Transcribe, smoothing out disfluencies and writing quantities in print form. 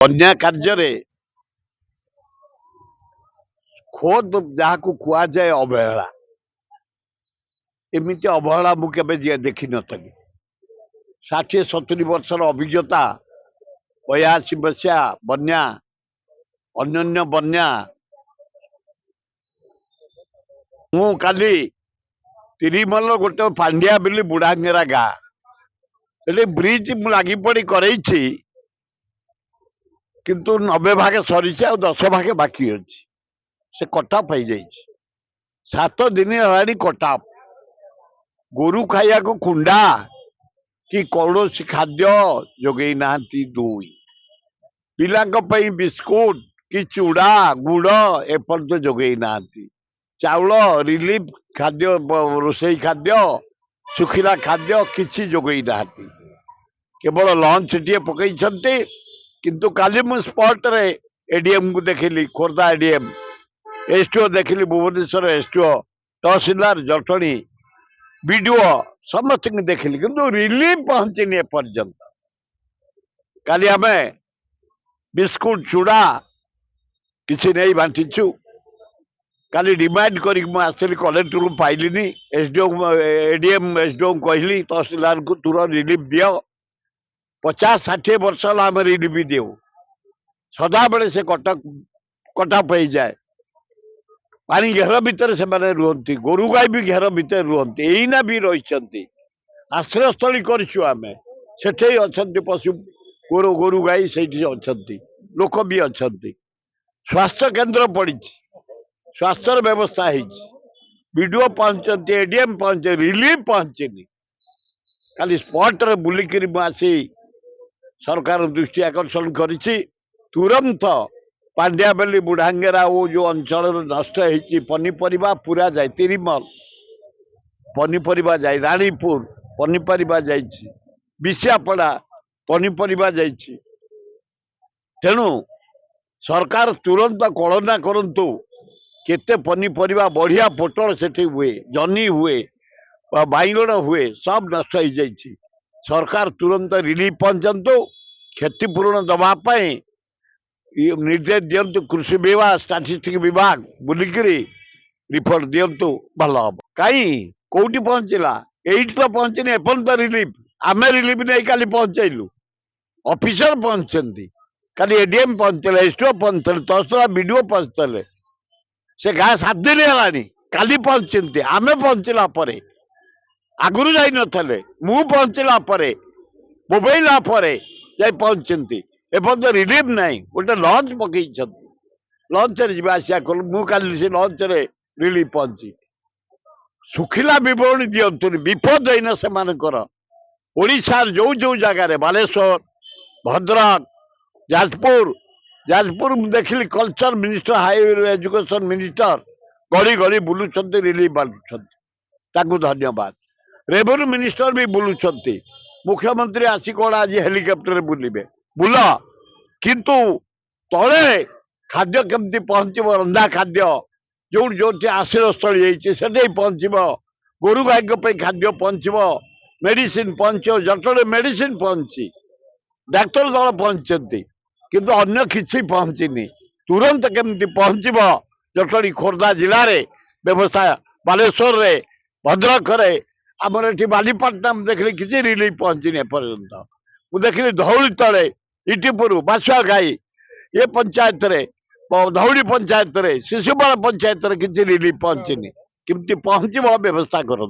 बन्या कार्य खोद जहाँ कुआए अवहेला एमती अवहेला मुझे देखी नी 60-70 वर्षर अभिज्ञता 82 मसीहा बन्या अन्य बन्या मु काली तिरिमल गोटे पांड्या बिली बुढ़ांगेरा गाँ ब्रिज लगी पड़ी कर किंतु 90 भाग सरी 10 भाग बाकी अच्छी से कटअप हो जाए 7 दिन है कटअप गोरु खाया को कुंडा कि कौन खाद्य जोगई ना दुई पिला बिस्कुट कि चूड़ा गुड़ एपर्त जोगई ना चाउल रिलीफ खाद्य रोसई खाद्य सुखिला खाद्य किसी जोगई ना केवल लंच टे पकई किंतु काली मु स्पॉट रे एडीएम को देखिली खोर्धा एडीएम एसटीओ देखिली भुवनेश्वर एसटीओ तहसीलदार जटणी वीडियो समस्त देखिली किंतु रिलीफ पहुंचनी एपर्यंत काली आम बिस्कुट चूड़ा किसी नहीं बांटीचु काली डिमांड कर आसली कलेक्टर को पाइलिनी एसडीओ एडीएम एसडीओ कहली तहसीलदार को तुरंत रिलीफ दियो 50-60 वर्ष आम रिलीफ देव सदा बेले से कटअप हो जाए पानी घेर भितर से रुहती गोरु गाई भी घेर भितर रुहती एना भी रही आश्रयस्थली करें अच्छा पशु गोरु गाई से अच्छा लोक भी अच्छा स्वास्थ्य केन्द्र पड़ी स्वास्थ्य व्यवस्था वीडियो पहुंचती एडीएम पहुंचे रिलीफ पहुंचनी खाली स्पॉट रे बुलिक आसी सरकार दृष्टि आकर्षण करिछि तुरंत पांड्याबेली बुढ़ांगेरा वो जो अंचल नष्ट होती पनीपरिया पूरा जाए तिरिमल पनीपरिया जाए रानीपुर पनीपरिया जाए विशापड़ा पनीपरिया जाए तेणु सरकार तुरंत कलना करंतु केते पनीपरिया बढ़िया पोटल सेठी हुए जनी हुए बाइगण हुए सब नष्ट हो जाए सरकार तुरंत रिलीफ पहुंचतु क्षतिपूरण दवाई निर्देश दिंतु कृषि विभाग स्टाटिस्टिक विभाग बुलिक रिपोर्ट दिंतु भल हम कहीं कौटी पहुंचला एट तो पहुंचनी एपर्त रिलीफ आम रिलीफ नहीं काली पहुंचलु ऑफिसर पहुंचती काली एडीएम पहुंचले एसटीओ पहुंचले तहसीलदार वीडियो पहुंचले से गाँ 7 दिन है काली पहुंचती आम पहुंचला आगुरी जाई नथले मु पहुंचला मोबाइल जाई पहुंचती एपर्त रिलीफ नाई गोटे लंच पकई लंच आसिया कल मु काली से लंच रे रिलीफ पहुंची सुखिला विवरणी दिंतुनि विपद होना से ओडिशार जो जो जगार बालेश्वर भद्रक जाजपुर देखिली culture minister higher education minister गड़ी गड़ी बुलूं रिलीफ बांटुं धन्यवाद रेवेन्यू मिनिस्टर भी बुलूं मुख्यमंत्री आसी कौन आज हेलिकप्टर बुलिबे बुल किंतु तले खाद्य केमती पहुंचब रंधा खाद्य जो जो आश्रयस्थली से पहुंचब गोरु गाई खाद्य पहुंचब मेडिसिन पहुंचो जटले मेडिसिन पहुंची डाक्तर दल पहुंचती किंतु अन्य किसी पहुंचनी तुरंत केमती पहुंचब जटणी खोर्धा जिले में व्यवसाय बालेश्वर रे भद्रक रे आमर ये बालीपाटना देखिए किसी रिलीफ पहुंचनी एपर्यंत मुझे देखिली धौली तले इटीपुर बासुआ गाई ये पंचायत रे धौली पंचायत रे शिशुपाल पंचायत रे किसी रिलीफ पहुंचनी किमती पहुंचब व्यवस्था कर।